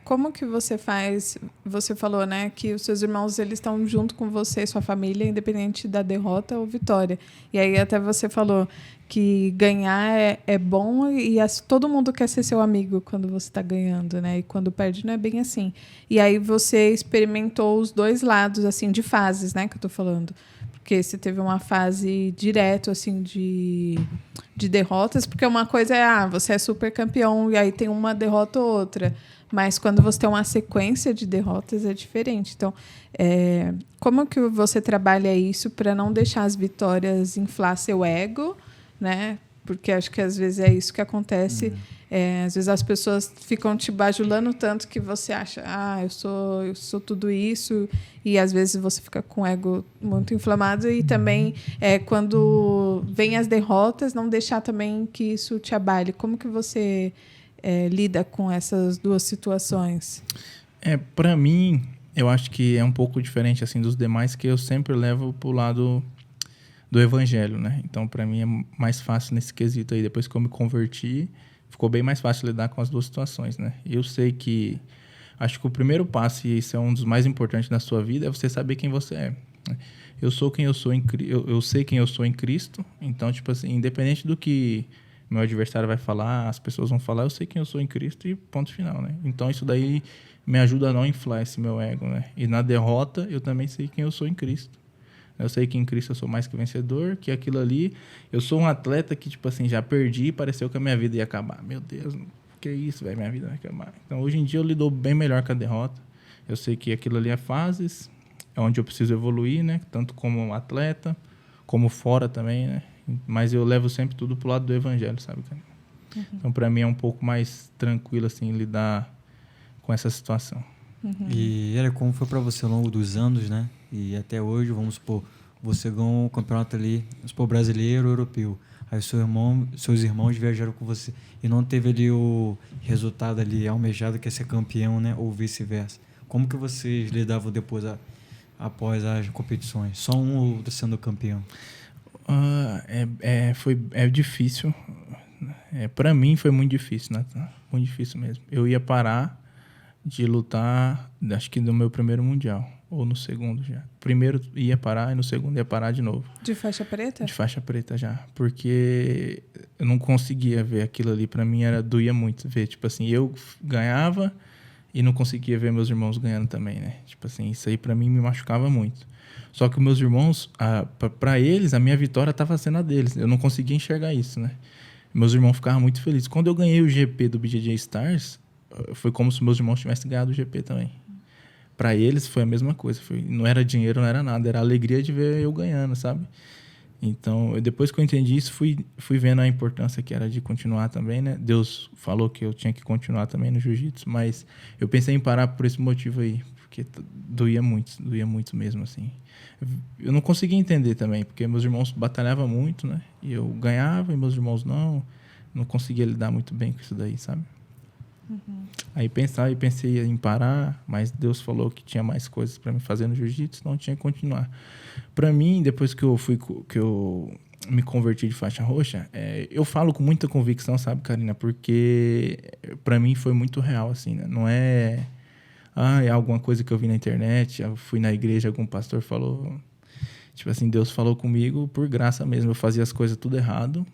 como que você faz? Você falou, né, que os seus irmãos eles estão junto com você, sua família, independente da derrota ou vitória. E aí até você falou que ganhar é bom e todo mundo quer ser seu amigo quando você está ganhando, né? E quando perde não é bem assim. E aí você experimentou os dois lados, assim, de fases, né, que eu tô falando. Porque você teve uma fase direto, assim, de derrotas, porque uma coisa é, você é super campeão e aí tem uma derrota ou outra. Mas quando você tem uma sequência de derrotas é diferente. Então, como que você trabalha isso para não deixar as vitórias inflar seu ego, né? Porque acho que às vezes é isso que acontece. Às vezes as pessoas ficam te bajulando tanto que você acha, eu sou tudo isso, e às vezes você fica com o ego muito inflamado. E também, quando vem as derrotas, não deixar também que isso te abale. Como que você lida com essas duas situações? Para mim, eu acho que é um pouco diferente assim dos demais, que eu sempre levo pro lado do evangelho, né? Então, para mim é mais fácil nesse quesito aí. Depois que eu me converti, ficou bem mais fácil lidar com as duas situações, né? Eu sei que acho que o primeiro passo, e isso é um dos mais importantes na sua vida, é você saber quem você é. Eu sou quem eu sou eu sei quem eu sou em Cristo. Então, tipo assim, independente do que meu adversário vai falar, as pessoas vão falar, eu sei quem eu sou em Cristo e ponto final, né? Então, isso daí me ajuda a não inflar esse meu ego, né? E na derrota, eu também sei quem eu sou em Cristo. Eu sei que em Cristo eu sou mais que vencedor, que aquilo ali... Eu sou um atleta que, tipo assim, já perdi e pareceu que a minha vida ia acabar. Meu Deus, que isso, velho, minha vida vai acabar. Então, hoje em dia, eu lido bem melhor com a derrota. Eu sei que aquilo ali é fases, é onde eu preciso evoluir, né? Tanto como atleta, como fora também, né? Mas eu levo sempre tudo pro lado do evangelho, sabe, cara? Uhum. Então, para mim, é um pouco mais tranquilo, assim, lidar com essa situação. Uhum. E era como foi para você ao longo dos anos, né? E até hoje, vamos supor, você ganhou um campeonato ali, vamos supor, brasileiro, europeu. Aí seus irmãos viajaram com você e não teve ali o resultado ali almejado, que é ser campeão, né? Ou vice-versa. Como que vocês lidavam depois, após as competições? Só um sendo campeão? É difícil. Para mim foi muito difícil, né? Muito difícil mesmo. Eu ia parar de lutar, acho que no meu primeiro mundial, ou no segundo já. Primeiro ia parar e no segundo ia parar de novo. De faixa preta? De faixa preta já, porque eu não conseguia ver aquilo ali, pra mim doía muito ver, tipo assim, eu ganhava e não conseguia ver meus irmãos ganhando também, né? Tipo assim, isso aí pra mim me machucava muito. Só que os meus irmãos, pra eles, a minha vitória tava sendo a deles, eu não conseguia enxergar isso, né? Meus irmãos ficavam muito felizes. Quando eu ganhei o GP do BJJ Stars, foi como se meus irmãos tivessem ganhado o GP também. Para eles foi a mesma coisa. Não era dinheiro, não era nada. Era a alegria de ver eu ganhando, sabe? Então, depois que eu entendi isso, fui vendo a importância que era de continuar também, né? Deus falou que eu tinha que continuar também no jiu-jitsu, mas eu pensei em parar por esse motivo aí, porque doía muito mesmo, assim. Eu não conseguia entender também, porque meus irmãos batalhavam muito, né? E eu ganhava e meus irmãos não conseguia lidar muito bem com isso daí, sabe? Uhum. Aí pensei em parar, mas Deus falou que tinha mais coisas para me fazer no jiu-jitsu, então eu tinha que continuar. Para mim, depois que eu me converti de faixa roxa, eu falo com muita convicção, sabe, Karina? Porque para mim foi muito real, assim, né? Não é alguma coisa que eu vi na internet, eu fui na igreja, algum pastor falou. Tipo assim, Deus falou comigo por graça mesmo. Eu fazia as coisas tudo errado.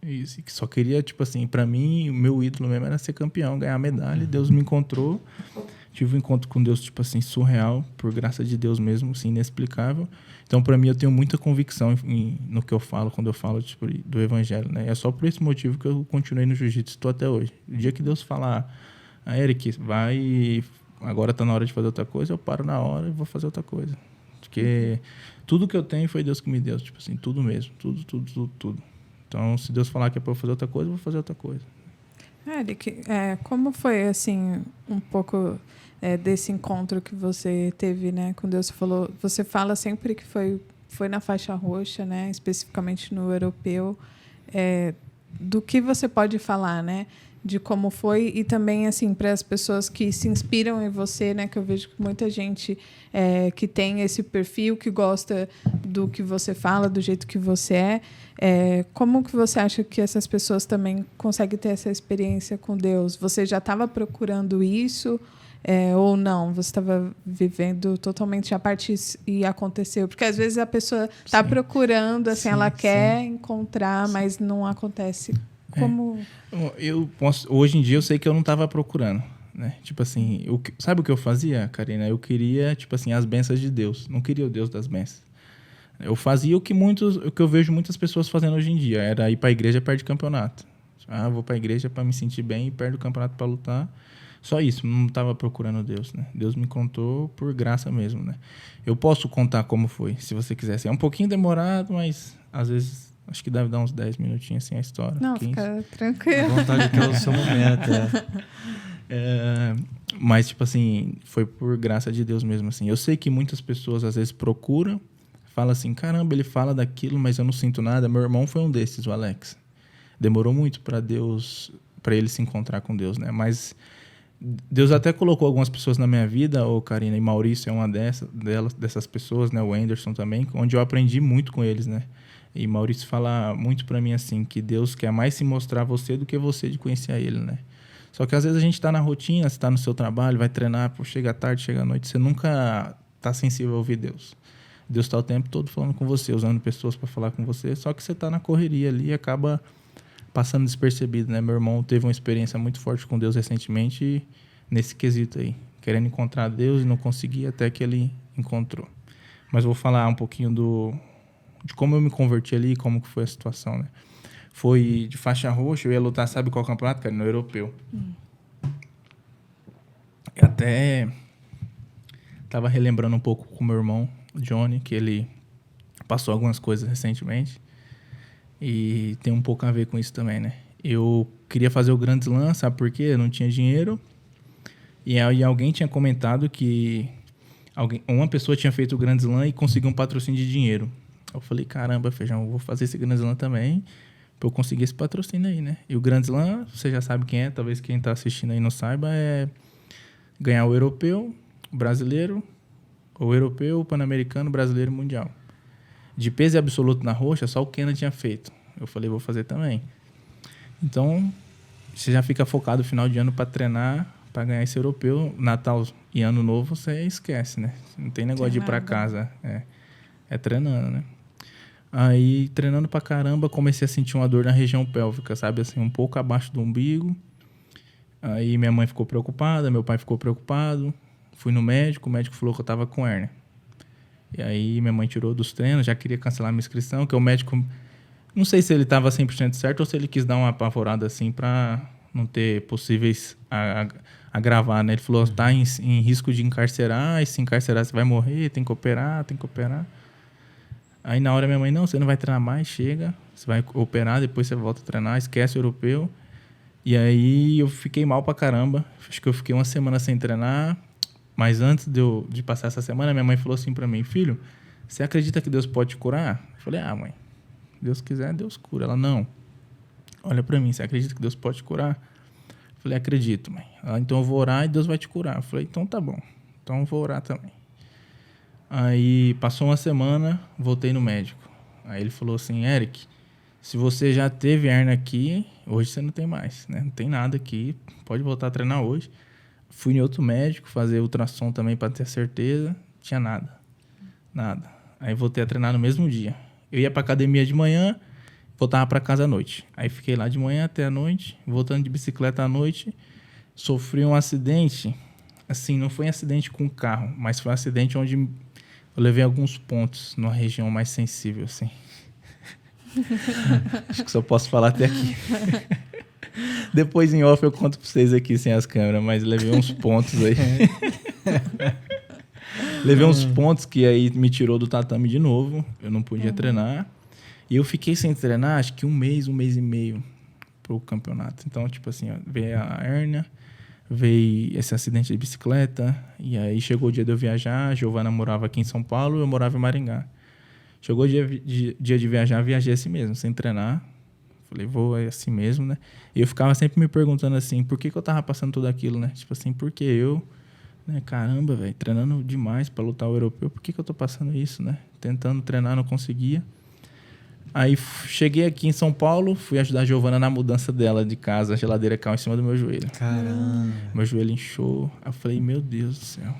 E só queria, tipo assim, pra mim, o meu ídolo mesmo era ser campeão, ganhar medalha. Deus me encontrou. Tive um encontro com Deus, tipo assim, surreal, por graça de Deus mesmo, assim, inexplicável. Então, pra mim, eu tenho muita convicção no que eu falo, quando eu falo, tipo, do evangelho, né? É só por esse motivo que eu continuei no jiu-jitsu, estou até hoje. O dia que Deus falar, Eric, vai, agora tá na hora de fazer outra coisa, eu paro na hora e vou fazer outra coisa. Porque tudo que eu tenho foi Deus que me deu, tipo assim, tudo mesmo, tudo. Então, se Deus falar que é para eu fazer outra coisa, eu vou fazer outra coisa. Eric, como foi, assim, um pouco desse encontro que você teve, né, com Deus? Você fala sempre que foi na faixa roxa, né, especificamente no europeu. Do que você pode falar, né? de como foi e também assim para as pessoas que se inspiram em você, né? Que eu vejo que muita gente que tem esse perfil, que gosta do que você fala, do jeito que você como que você acha que essas pessoas também conseguem ter essa experiência com Deus? Você já estava procurando isso? Ou não, você estava vivendo totalmente a parte e aconteceu? Porque às vezes a pessoa está procurando, assim, ela quer encontrar, mas não acontece. Como... Hoje em dia eu sei que eu não estava procurando, né? Tipo assim, sabe o que eu fazia, Karina? Eu queria, tipo assim, as bênçãos de Deus. Não queria o Deus das bênçãos. Eu fazia o que eu vejo muitas pessoas fazendo hoje em dia, era ir para a igreja perto de campeonato. Vou para a igreja para me sentir bem e perto do campeonato para lutar. Só isso, não estava procurando Deus, né? Deus me contou por graça mesmo, né? Eu posso contar como foi, se você quiser. É um pouquinho demorado, mas às vezes acho que deve dar uns 10 minutinhos assim a história. Não, 15. fica tranquilo. A vontade que é o seu momento, Mas, tipo assim, foi por graça de Deus mesmo, assim. Eu sei que muitas pessoas às vezes procuram, falam assim, caramba, ele fala daquilo, mas eu não sinto nada. Meu irmão foi um desses, o Alex. Demorou muito para ele se encontrar com Deus, né? Mas Deus até colocou algumas pessoas na minha vida, Karina, e Maurício é uma dessas pessoas, né? O Anderson também, onde eu aprendi muito com eles, né? E Maurício fala muito para mim assim, que Deus quer mais se mostrar a você do que você de conhecer a ele, né? Só que às vezes a gente está na rotina, você está no seu trabalho, vai treinar, chega à tarde, chega à noite, você nunca está sensível a ouvir Deus. Deus está o tempo todo falando com você, usando pessoas para falar com você, só que você está na correria ali e acaba passando despercebido, né? Meu irmão teve uma experiência muito forte com Deus recentemente nesse quesito aí, querendo encontrar Deus e não conseguia até que ele encontrou. Mas vou falar um pouquinho de como eu me converti ali e como que foi a situação, né? Foi de faixa roxa, eu ia lutar, sabe qual campeonato, cara? No europeu. Eu até estava relembrando um pouco com meu irmão, o Johnny, que ele passou algumas coisas recentemente. E tem um pouco a ver com isso também, né? Eu queria fazer o Grand Slam, sabe por quê? Eu não tinha dinheiro. E aí alguém tinha comentado que uma pessoa tinha feito o Grand Slam e conseguiu um patrocínio de dinheiro. Eu falei, caramba, Feijão, eu vou fazer esse Grand Slam também para eu conseguir esse patrocínio aí, né? E o Grand Slam, você já sabe quem é, talvez quem tá assistindo aí não saiba, é ganhar o europeu, o brasileiro, o europeu, o pan-americano, o brasileiro e o mundial. De peso absoluto na roxa, só o Kenan tinha feito. Eu falei, vou fazer também. Então, você já fica focado no final de ano para treinar, para ganhar esse europeu. Natal e Ano Novo, você esquece, né? Não tem negócio de ir para casa. É treinando, né? Aí, treinando pra caramba, comecei a sentir uma dor na região pélvica, sabe? Assim, um pouco abaixo do umbigo. Aí, minha mãe ficou preocupada, meu pai ficou preocupado. Fui no médico, o médico falou que eu tava com hérnia. E aí minha mãe tirou dos treinos, já queria cancelar minha inscrição, que o médico, não sei se ele estava 100% certo ou se ele quis dar uma apavorada assim para não ter possíveis agravar, né? Ele falou, tá em risco de encarcerar, e se encarcerar você vai morrer, tem que operar. Aí na hora minha mãe, não, você não vai treinar mais, chega, você vai operar, depois você volta a treinar, esquece o europeu. E aí eu fiquei mal pra caramba, acho que eu fiquei uma semana sem treinar. Mas antes de passar essa semana, minha mãe falou assim pra mim, filho, você acredita que Deus pode te curar? Eu falei, mãe, Deus quiser, Deus cura. Ela, não, olha pra mim, você acredita que Deus pode te curar? Eu falei, acredito, mãe. Ela, então eu vou orar e Deus vai te curar. Eu falei, então tá bom, então eu vou orar também. Aí passou uma semana, voltei no médico. Aí ele falou assim, Eric, se você já teve hérnia aqui, hoje você não tem mais, né? Não tem nada aqui, pode voltar a treinar hoje. Fui em outro médico fazer ultrassom também para ter certeza. Tinha nada. Aí voltei a treinar no mesmo dia. Eu ia para academia de manhã, voltava para casa à noite. Aí fiquei lá de manhã até a noite, voltando de bicicleta à noite. Sofri um acidente. Assim, não foi um acidente com carro, mas foi um acidente onde eu levei alguns pontos numa região mais sensível, assim. Acho que só posso falar até aqui. Depois em off eu conto pra vocês aqui sem as câmeras, mas levei uns pontos aí. Levei uns pontos que aí me tirou do tatame de novo. Eu não podia treinar. E eu fiquei sem treinar, acho que um mês e meio pro campeonato. Então, tipo assim, veio a hérnia, veio esse acidente de bicicleta. E aí chegou o dia de eu viajar. A Giovana morava aqui em São Paulo, eu morava em Maringá. Chegou o dia de viajar, viajei assim mesmo, sem treinar. Falei, vou, é assim mesmo, né? E eu ficava sempre me perguntando assim, por que eu tava passando tudo aquilo, né? Tipo assim, por que eu, né? Caramba, velho, treinando demais pra lutar o europeu, por que eu tô passando isso, né? Tentando treinar, não conseguia. Aí cheguei aqui em São Paulo, fui ajudar a Giovana na mudança dela de casa, a geladeira caiu em cima do meu joelho. Caramba. Meu joelho inchou. Aí eu falei, meu Deus do céu.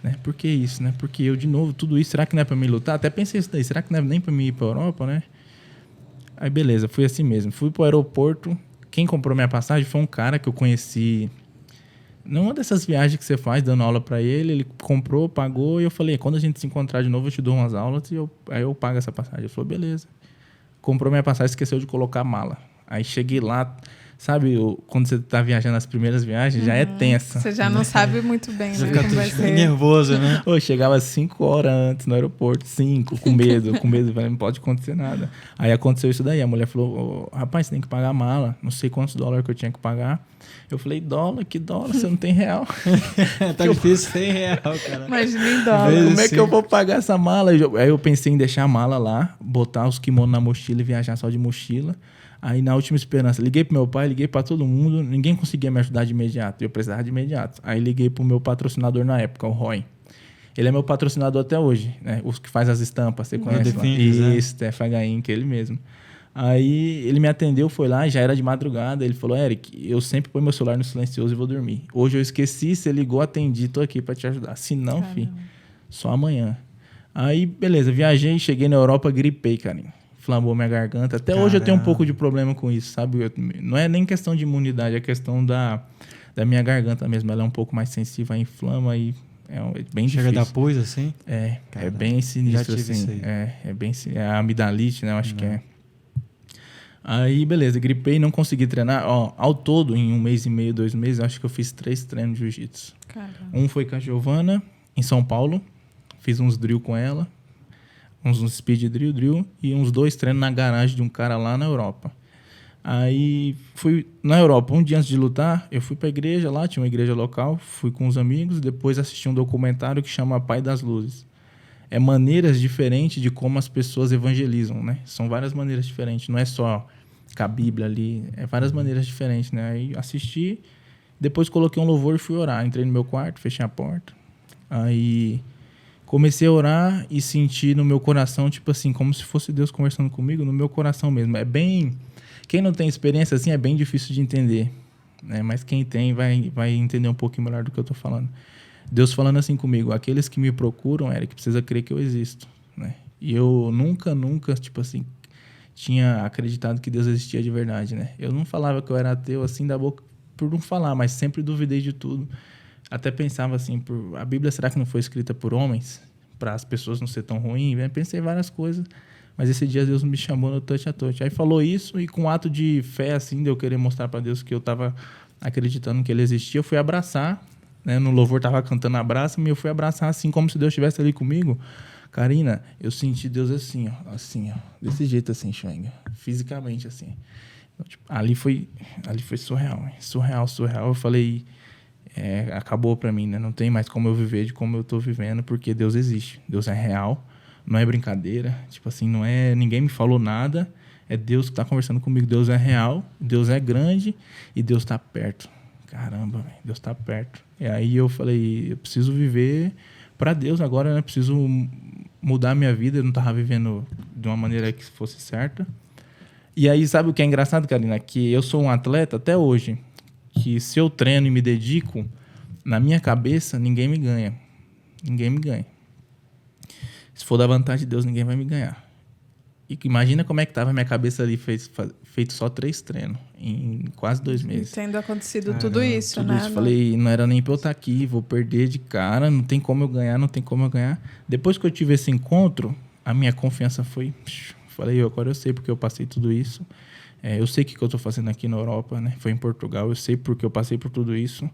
Né? Por que isso, né? Porque eu, de novo, tudo isso, será que não é pra mim lutar? Até pensei isso daí, será que não é nem pra mim ir pra Europa, né? Aí beleza, fui assim mesmo. Fui pro aeroporto, quem comprou minha passagem foi um cara que eu conheci numa dessas viagens que você faz, dando aula pra ele comprou, pagou, e eu falei, quando a gente se encontrar de novo, eu te dou umas aulas e aí eu pago essa passagem. Ele falou, beleza. Comprou minha passagem, esqueceu de colocar a mala. Aí cheguei lá, sabe, quando você tá viajando nas primeiras viagens, já é tensa. Você já não sabe muito bem, Você né? fica Como vai ser. nervoso, né? Eu chegava 5 horas antes no aeroporto, 5, com medo, falei, não pode acontecer nada. Aí aconteceu isso daí, a mulher falou, rapaz, você tem que pagar a mala, não sei quantos dólares que eu tinha que pagar. Eu falei, dólar? Que dólar? Você não tem real? Tá difícil, 100 real, cara. Imagina em dólar. Vezes Como é sim. que eu vou pagar essa mala? Aí eu pensei em deixar a mala lá, botar os kimonos na mochila e viajar só de mochila. Aí, na última esperança, liguei pro meu pai, liguei pra todo mundo, ninguém conseguia me ajudar de imediato, eu precisava de imediato. Aí liguei pro meu patrocinador na época, o Roy. Ele é meu patrocinador até hoje, né? Os que faz as estampas, você conhece? The Thinkers, né? Isso, FH Inc., ele mesmo. Aí ele me atendeu, foi lá, já era de madrugada, ele falou, Eric, eu sempre ponho meu celular no silencioso e vou dormir. Hoje eu esqueci, você ligou, atendi, tô aqui pra te ajudar. Se não, filho, só amanhã. Aí, beleza, viajei, cheguei na Europa, gripei, carinho. Inflamou minha garganta. Até hoje eu tenho um pouco de problema com isso, sabe? Não é nem questão de imunidade, é questão da minha garganta mesmo. Ela é um pouco mais sensível, aí inflama e é bem difícil. Chega a dar pus, assim? É bem sinistro, já tive assim. isso aí. É bem é a amidalite, né? Eu acho que é. Aí, beleza, gripei, não consegui treinar. Ó, ao todo, em 1 mês e meio, 2 meses, eu acho que eu fiz 3 treinos de jiu-jitsu. Um foi com a Giovana, em São Paulo. Fiz uns drill com ela. Uns speed drill, e uns 2 treinos na garagem de um cara lá na Europa. Aí, fui na Europa, um dia antes de lutar, eu fui pra igreja lá, tinha uma igreja local, fui com os amigos, depois assisti um documentário que chama Pai das Luzes. É maneiras diferentes de como as pessoas evangelizam, né? São várias maneiras diferentes, não é só com a Bíblia ali, é várias maneiras diferentes, né? Aí assisti, depois coloquei um louvor e fui orar. Entrei no meu quarto, fechei a porta, aí comecei a orar e senti no meu coração, tipo assim, como se fosse Deus conversando comigo, no meu coração mesmo. É bem... Quem não tem experiência assim é bem difícil de entender, né? Mas quem tem vai entender um pouquinho melhor do que eu tô falando. Deus falando assim comigo, aqueles que me procuram, Eric, precisa crer que eu existo, né? E eu nunca, tipo assim, tinha acreditado que Deus existia de verdade, né? Eu não falava que eu era ateu assim da boca por não falar, mas sempre duvidei de tudo. Até pensava assim, a Bíblia será que não foi escrita por homens? Para as pessoas não ser tão ruins? Pensei várias coisas, mas esse dia Deus me chamou no touch a touch. Aí falou isso e com um ato de fé, assim, de eu querer mostrar para Deus que eu estava acreditando que Ele existia, eu fui abraçar, né? No louvor tava cantando abraça-me, eu fui abraçar assim, como se Deus estivesse ali comigo. Karina, eu senti Deus assim, ó, desse jeito assim, Schwenga, fisicamente assim. Então, tipo, ali foi surreal, surreal. Eu falei... acabou pra mim, né? Não tem mais como eu viver de como eu tô vivendo, porque Deus existe. Deus é real, não é brincadeira. Tipo assim, não é... Ninguém me falou nada. É Deus que tá conversando comigo. Deus é real, Deus é grande e Deus tá perto. Caramba, véio, Deus tá perto. E aí eu falei, eu preciso viver pra Deus agora, né? Preciso mudar a minha vida. Eu não tava vivendo de uma maneira que fosse certa. E aí, sabe o que é engraçado, Karina? Que eu sou um atleta até hoje, que se eu treino e me dedico, na minha cabeça, ninguém me ganha. Ninguém me ganha. Se for da vontade de Deus, ninguém vai me ganhar. E imagina como é que estava a minha cabeça ali, feito só 3 treinos, em quase 2 meses. Tendo acontecido tudo isso, né? Isso, falei, não era nem pra eu estar aqui, vou perder de cara, não tem como eu ganhar. Depois que eu tive esse encontro, a minha confiança foi... Falei, agora eu sei porque eu passei tudo isso. Eu sei o que eu estou fazendo aqui na Europa, né? Foi em Portugal, eu sei porque eu passei por tudo isso.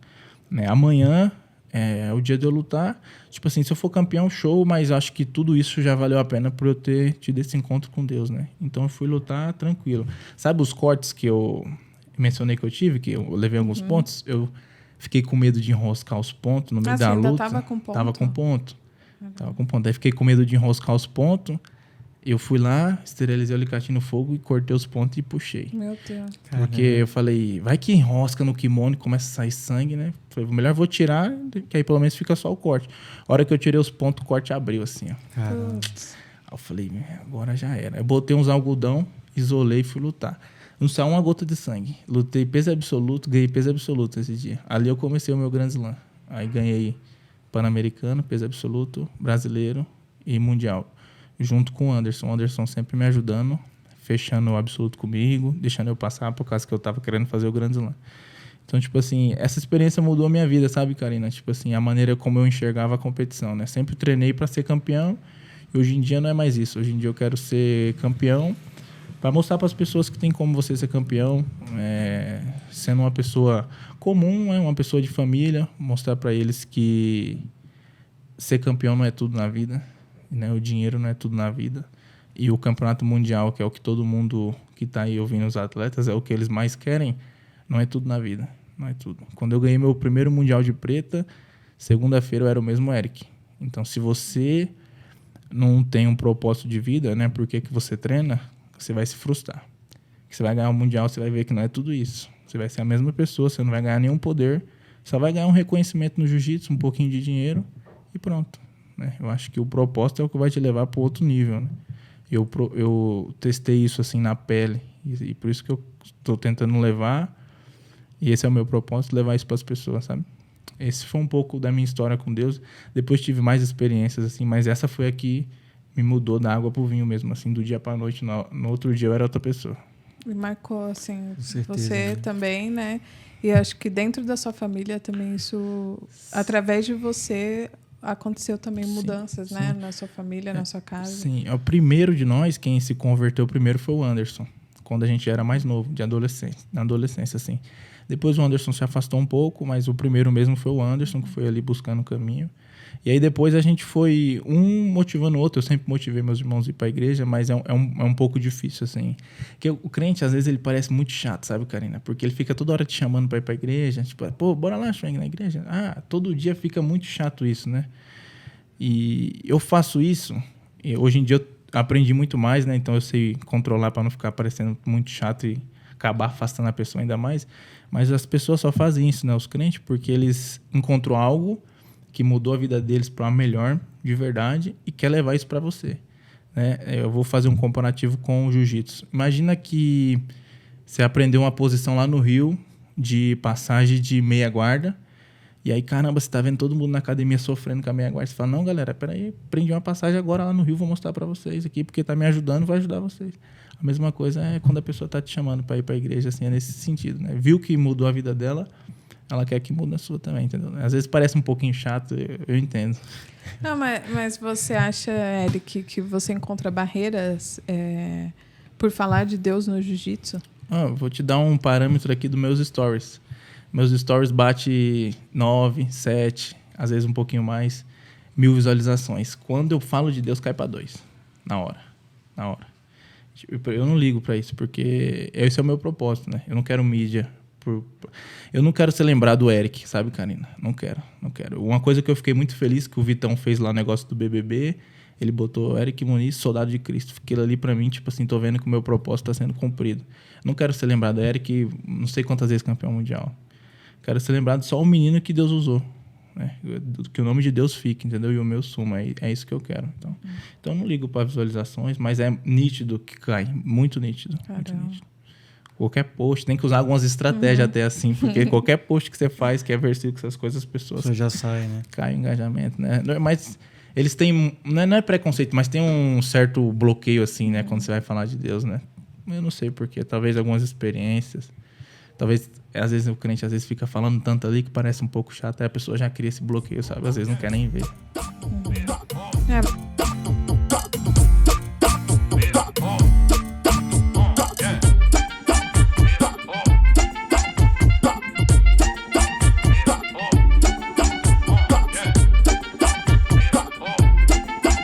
Né? Amanhã é o dia de eu lutar. Tipo assim, se eu for campeão, show, mas acho que tudo isso já valeu a pena por eu ter tido esse encontro com Deus, né? Então eu fui lutar tranquilo. Sabe os cortes que eu mencionei que eu tive, que eu levei alguns pontos? Eu fiquei com medo de enroscar os pontos no meio da luta. Tava com ponto? Tava com ponto. Aí fiquei com medo de enroscar os pontos. Eu fui lá, esterilizei o alicate no fogo e cortei os pontos e puxei. Meu Deus. Porque eu falei, vai que enrosca no kimono e começa a sair sangue, né? Falei, melhor vou tirar, que aí pelo menos fica só o corte. A hora que eu tirei os pontos, o corte abriu assim, ó. Caramba. Aí eu falei, agora já era. Eu botei uns algodão, isolei e fui lutar. Não saiu uma gota de sangue. Lutei peso absoluto, ganhei peso absoluto esse dia. Ali eu comecei o meu Grand Slam. Aí ganhei Pan-Americano, peso absoluto, brasileiro e mundial. Junto com o Anderson. O Anderson sempre me ajudando, fechando o absoluto comigo, deixando eu passar por causa que eu tava querendo fazer o Grand Slam. Então, tipo assim, essa experiência mudou a minha vida, sabe, Karina? Tipo assim, a maneira como eu enxergava a competição, né? Sempre treinei para ser campeão e hoje em dia não é mais isso. Hoje em dia eu quero ser campeão para mostrar para as pessoas que tem como você ser campeão, sendo uma pessoa comum, uma pessoa de família, mostrar para eles que ser campeão não é tudo na vida, né? O dinheiro não é tudo na vida. E o campeonato mundial, que é o que todo mundo que está aí ouvindo os atletas, é o que eles mais querem, não é tudo na vida. Não é tudo. Quando eu ganhei meu primeiro mundial de preta, segunda-feira eu era o mesmo Eric. Então, se você não tem um propósito de vida, né? Por que você treina? Você vai se frustrar. Você vai ganhar o mundial, você vai ver que não é tudo isso. Você vai ser a mesma pessoa, você não vai ganhar nenhum poder, só vai ganhar um reconhecimento no jiu-jitsu, um pouquinho de dinheiro e pronto. Né? Eu acho que o propósito é o que vai te levar para outro nível. Né? Eu testei isso assim na pele e por isso que eu estou tentando levar, e esse é o meu propósito, levar isso para as pessoas, sabe? Esse foi um pouco da minha história com Deus. Depois tive mais experiências assim, mas essa foi a que me mudou da água pro vinho mesmo, assim, do dia para a noite. No outro dia eu era outra pessoa. Me marcou, assim, certeza, você né? também, né? E acho que dentro da sua família também isso, através de você, aconteceu também mudanças, né? Na sua família, na sua casa. Sim, o primeiro de nós, quem se converteu primeiro foi o Anderson, quando a gente era mais novo, na adolescência, assim. Depois o Anderson se afastou um pouco, mas o primeiro mesmo foi o Anderson, que foi ali buscando o caminho. E aí depois a gente foi um motivando o outro. Eu sempre motivei meus irmãos a ir para a igreja, mas é um pouco difícil, assim. Porque o crente, às vezes, ele parece muito chato, sabe, Karina? Porque ele fica toda hora te chamando para ir para a igreja. Tipo, pô, bora lá, Schweng, na igreja. Ah, todo dia fica muito chato isso, né? E eu faço isso. E hoje em dia eu aprendi muito mais, né? Então eu sei controlar para não ficar parecendo muito chato e acabar afastando a pessoa ainda mais. Mas as pessoas só fazem isso, né? Os crentes, porque eles encontrou algo que mudou a vida deles para melhor, de verdade, e quer levar isso para você. Né? Eu vou fazer um comparativo com o jiu-jitsu. Imagina que você aprendeu uma posição lá no Rio de passagem de meia guarda, e aí, caramba, você tá vendo todo mundo na academia sofrendo com a meia guarda. Você fala, não, galera, peraí, aprendi uma passagem agora lá no Rio, vou mostrar para vocês aqui, porque tá me ajudando, vai ajudar vocês. A mesma coisa é quando a pessoa tá te chamando para ir para a igreja, assim, é nesse sentido. Né? Viu que mudou a vida dela, ela quer que mude a sua também, entendeu? Às vezes parece um pouquinho chato, eu entendo. Não, mas você acha, Eric, que você encontra barreiras por falar de Deus no jiu-jitsu? Vou te dar um parâmetro aqui dos meus stories. Meus stories bate 9, 7, às vezes um pouquinho mais, 1000 visualizações. Quando eu falo de Deus, cai para 2. Na hora. Eu não ligo para isso, porque esse é o meu propósito, né? Eu não quero mídia. Eu não quero ser lembrado do Eric, sabe, Karina? Não quero. Uma coisa que eu fiquei muito feliz que o Vitão fez lá no negócio do BBB, ele botou Eric Muniz, soldado de Cristo. Aquilo ali pra mim, tipo assim, tô vendo que o meu propósito tá sendo cumprido. Não quero ser lembrado do Eric, não sei quantas vezes campeão mundial. Quero ser lembrado só o menino que Deus usou. Né? Que o nome de Deus fique, entendeu? E o meu suma. É isso que eu quero. Então eu não ligo para visualizações, mas é nítido que cai. Muito nítido. Muito nítido. Qualquer post, tem que usar algumas estratégias até assim, porque qualquer post que você faz, que é versículo, essas coisas, as pessoas... Você já sai, né? Cai o engajamento, né? Mas eles têm... Não é preconceito, mas tem um certo bloqueio, assim, né? Quando você vai falar de Deus, né? Eu não sei porquê. Talvez algumas experiências. Talvez, às vezes, o crente fica falando tanto ali que parece um pouco chato. Aí a pessoa já cria esse bloqueio, sabe? Às vezes não quer nem ver.